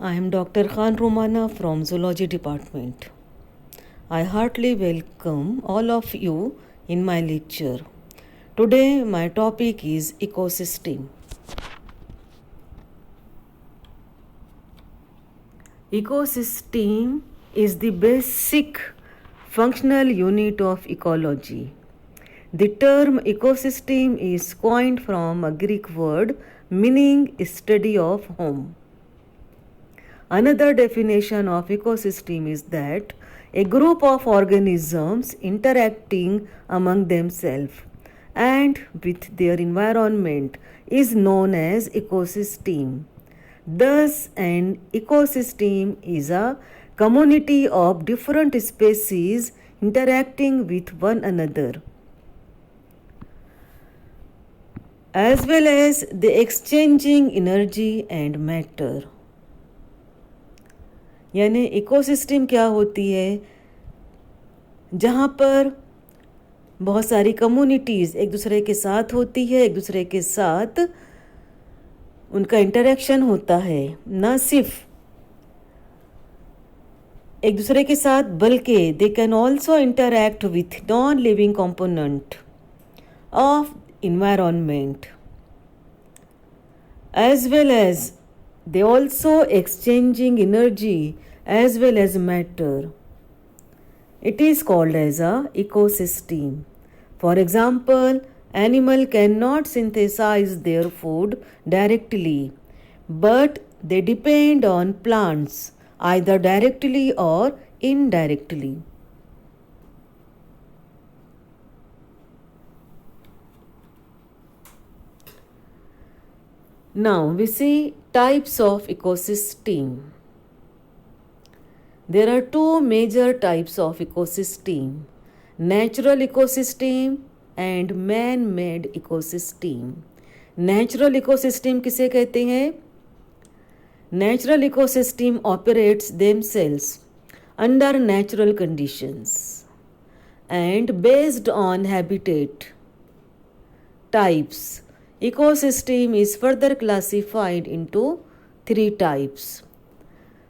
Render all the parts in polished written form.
I am Dr. Khan Romana from Zoology Department. I heartily welcome all of you in my lecture. Today my topic is ecosystem. Ecosystem is the basic functional unit of ecology. The term ecosystem is coined from a Greek word meaning study of home. Another definition of ecosystem is that a group of organisms interacting among themselves and with their environment is known as ecosystem. Thus, an ecosystem is a community of different species interacting with one another, as well as the exchanging energy and matter. यानी ecosystem क्या होती है? जहाँ पर बहुत सारी communities एक दूसरे के साथ होती है, एक दूसरे के साथ उनका इंटरेक्शन होता है, ना सिर्फ एक दूसरे के साथ बल्कि they can also interact with non living component of environment, as well as they also exchanging energy as well as matter. It is called as a ecosystem. For example, animal cannot synthesize their food directly, but they depend on plants either directly or indirectly. Now we see types of ecosystem. There are two major types of ecosystem: natural ecosystem and man-made ecosystem. Natural ecosystem किसे कहते हैं? Natural ecosystem operates themselves under natural conditions and based on habitat types. Ecosystem is further classified into three types.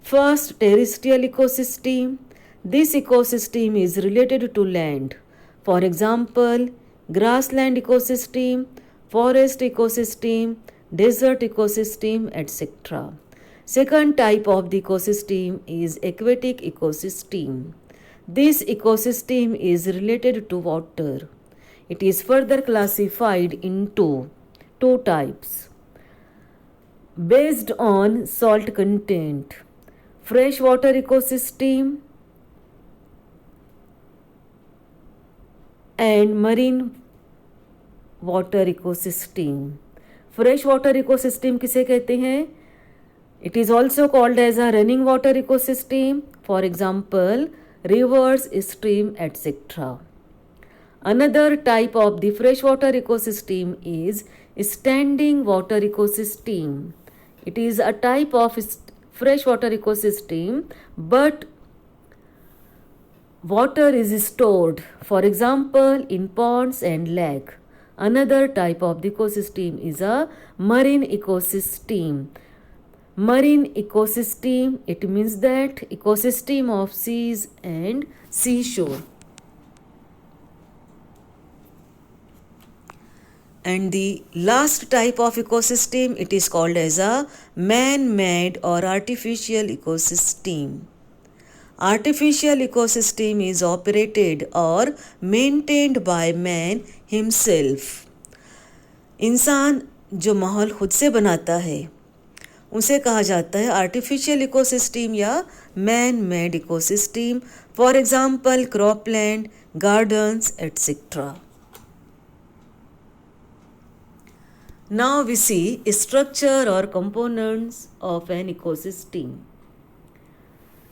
First, terrestrial ecosystem. This ecosystem is related to land. For example, grassland ecosystem, forest ecosystem, desert ecosystem, etc. Second type of the ecosystem is aquatic ecosystem. This ecosystem is related to water. It is further classified into two types based on salt content: freshwater ecosystem and marine water ecosystem. Freshwater ecosystem किसे कहते हैं? It is also called as a running water ecosystem, for example rivers, stream, etc. Another type of the freshwater ecosystem is standing water ecosystem. It is a type of freshwater ecosystem, but water is stored, for example in ponds and lake. Another type of the ecosystem is a marine ecosystem. Marine ecosystem, it means that ecosystem of seas and seashore. And the last type of ecosystem, it is called as a man-made or artificial ecosystem. Artificial ecosystem is operated or maintained by man himself. इंसान जो माहौल खुद से बनाता है उसे कहा जाता है आर्टिफिशियल इकोसिस्टम या man made ecosystem. For example cropland, gardens, etcetera. Now we see structure or components of an ecosystem.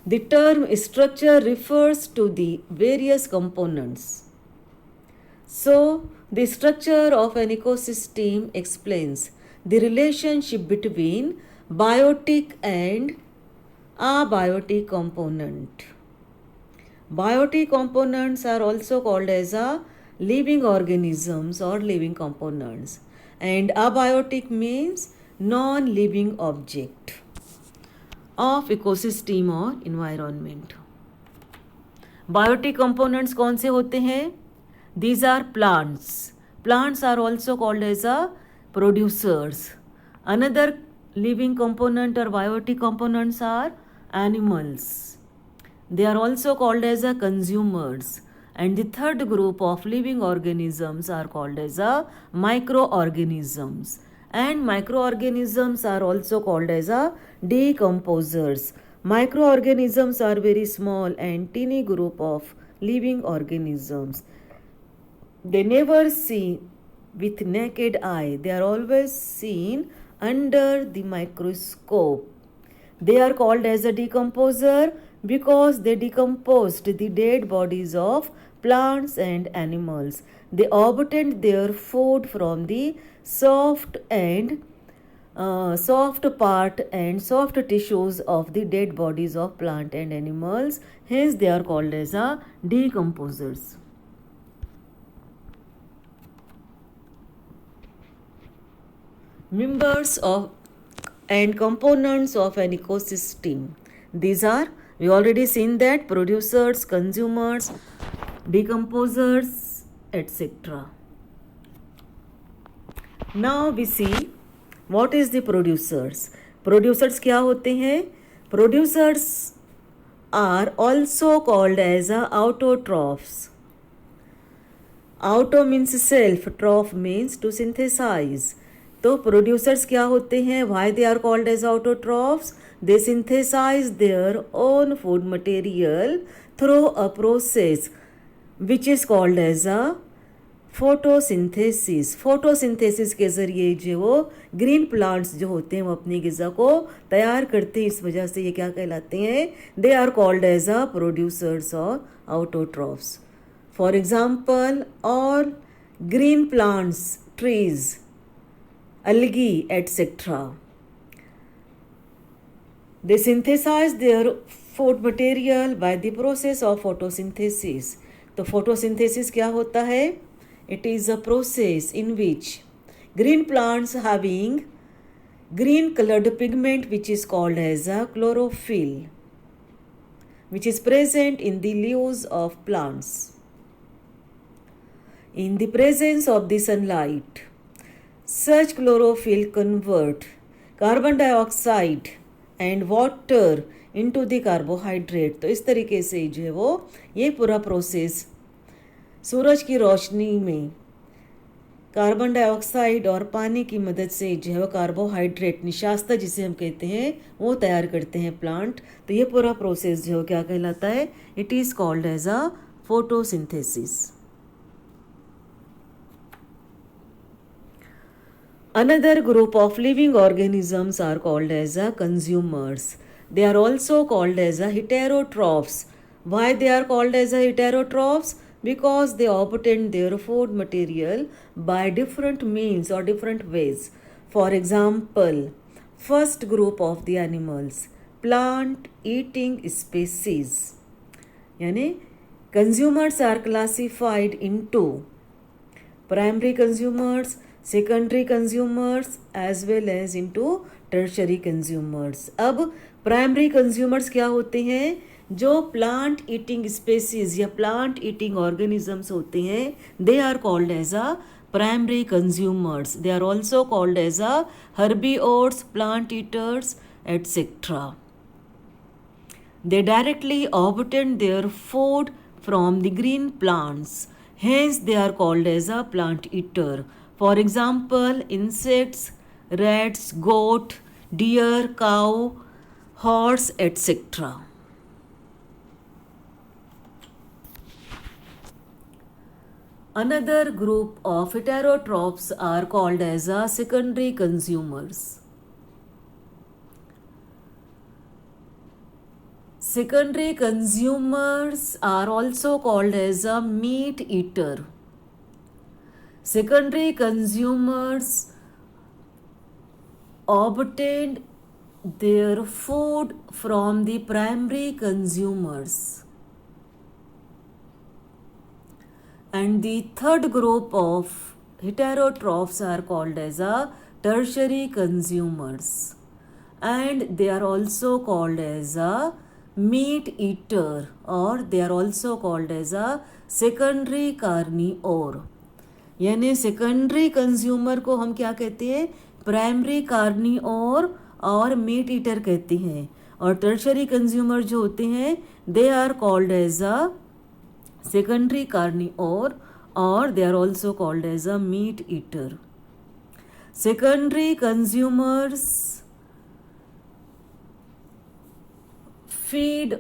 The term structure refers to the various components. So, the structure of an ecosystem explains the relationship between biotic and abiotic component. Biotic components are also called as a living organisms or living components, and abiotic means non-living object. Of ecosystem और environment. Biotic components कौन से होते हैं? These are plants. Plants are also called as a producers. Another living component or biotic components are animals. They are also called as a consumers. And the third group of living organisms are called as a microorganisms. And microorganisms are also called as a decomposers. Microorganisms are very small and teeny group of living organisms. They never see with naked eye. They are always seen under the microscope. They are called as a decomposer because they decomposed the dead bodies of plants and animals. They obtained their food from the soft part and soft tissues of the dead bodies of plant and animals. Hence, they are called as a decomposers. Members of and components of an ecosystem. These are, we already seen that, producers, consumers, decomposers, etc. Now we see what is the producers. Producers क्या होते हैं? Producers are also called as autotrophs. Auto means self, troph means to synthesize. तो producers क्या होते हैं? Why they are called as autotrophs? They synthesise their own food material through a process which is called as a photosynthesis. Photosynthesis के जरिए जो वो green plants जो होते हैं वो अपनी ग़िज़ा को तैयार करते हैं। इस वजह से ये क्या कहलाते हैं? They are called as a producers और autotrophs. For example, all green plants, trees, algae, etc. They synthesize their food material by the process of photosynthesis. तो photosynthesis क्या होता है? It is a process in which green plants having green colored pigment which is called as a chlorophyll, which is present in the leaves of plants. In the presence of the sunlight, such chlorophyll convert carbon dioxide and water into the carbohydrate. तो इस तरीके से जो है वो ये पूरा process सूरज की रोशनी में कार्बन डाइऑक्साइड और पानी की मदद से जो है वो कार्बोहाइड्रेट, निशास्ता जिसे हम कहते हैं, वो तैयार करते हैं प्लांट। तो ये पूरा प्रोसेस जो क्या कहलाता है? It is called as a photosynthesis. Another group of living organisms are called as consumers. They are also called as heterotrophs. Why they are called as heterotrophs? Because they obtain their food material by different means or different ways. For example, first group of the animals, plant eating species. यानी consumers are classified into primary consumers, secondary consumers as well as into tertiary consumers. अब primary consumers क्या होते हैं? जो plant eating species या plant eating organisms होते हैं, they are called as a primary consumers. They are also called as a herbivores, plant eaters, etc. They directly obtain their food from the green plants. Hence, they are called as a plant eater. For example, insects, rats, goat, deer, cow, horse, etc. Another group of heterotrophs are called as secondary consumers. Secondary consumers are also called as a meat eater. Secondary consumers obtained their food from the primary consumers. And the third group of heterotrophs are called as tertiary consumers. and they are also called as a meat eater, or they are also called as a secondary carnivore. यानी secondary consumer को हम क्या कहते हैं, primary कार्निओर और meat eater कहते हैं, और टर्शरी कंज्यूमर जो होते हैं they are called as a secondary carnivore और they are also called as a meat eater. Secondary consumers feed,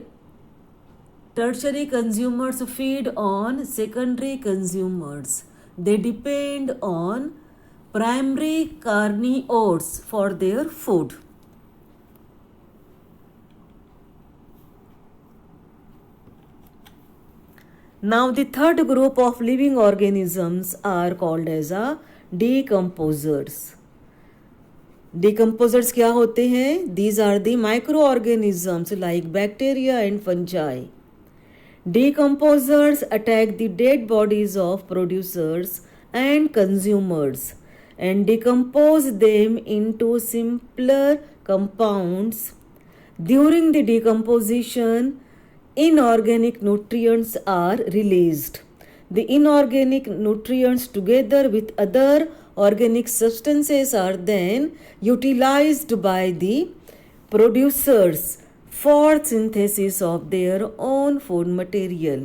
tertiary consumers feed on secondary consumers. They depend on primary carnivores for their food. Now the third group of living organisms are called as a decomposers. Decomposers क्या होते हैं? These are the microorganisms like bacteria and fungi. Decomposers attack the dead bodies of producers and consumers and decompose them into simpler compounds. During the decomposition, inorganic nutrients are released. The inorganic nutrients together with other organic substances are then utilized by the producers for synthesis of their own food material.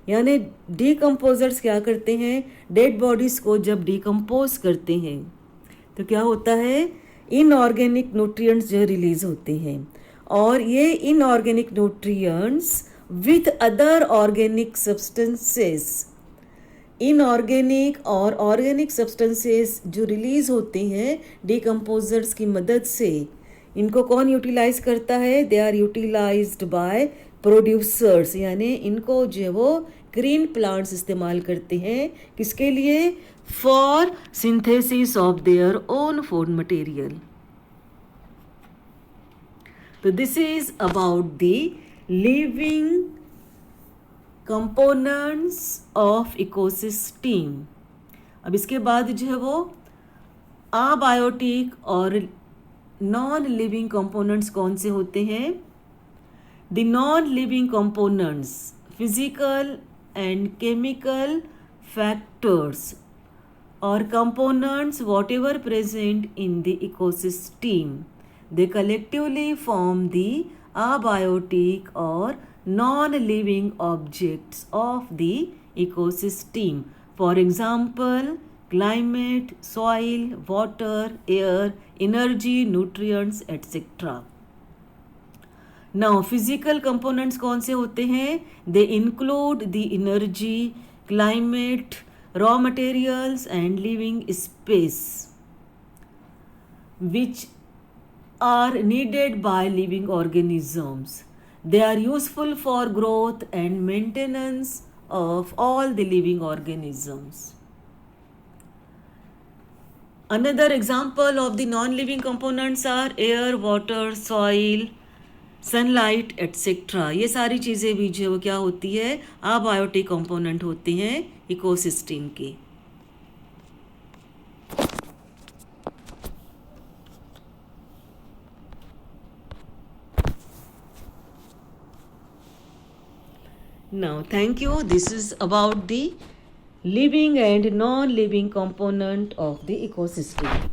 यानी decomposers क्या करते हैं, dead bodies को जब decompose करते हैं तो क्या होता है, इनऑर्गेनिक न्यूट्रिएंट्स जो रिलीज होते हैं, और ये inorganic nutrients with other organic substances, inorganic और ऑर्गेनिक सब्सटेंसेस जो रिलीज होते हैं डिकम्पोजर्स की मदद से, इनको कौन यूटिलाइज करता है, they are utilised by producers. यानी इनको जो वो ग्रीन प्लांट्स इस्तेमाल करते हैं किसके लिए, for synthesis of their own food material. तो this is about the living components of ecosystem. अब इसके बाद जो है वो अबायोटिक और नॉन लिविंग कंपोनेंट्स कौन से होते हैं. The non living components physical and chemical factors और components whatever present in the ecosystem, they collectively form the abiotic और non-living objects of the ecosystem. For example, climate, soil, water, air, energy, nutrients, etc. Now, physical components कौन से होते हैं? They include the energy, climate, raw materials and living space, which are needed by living organisms. They are useful for growth and maintenance of all the living organisms. Another example of the non-living components are air, water, soil, sunlight, etc. ये सारी चीज़ें भी जो क्या होती है, abiotic component होते हैं इकोसिस्टम के. Now, thank you. This is about the living and non-living component of the ecosystem.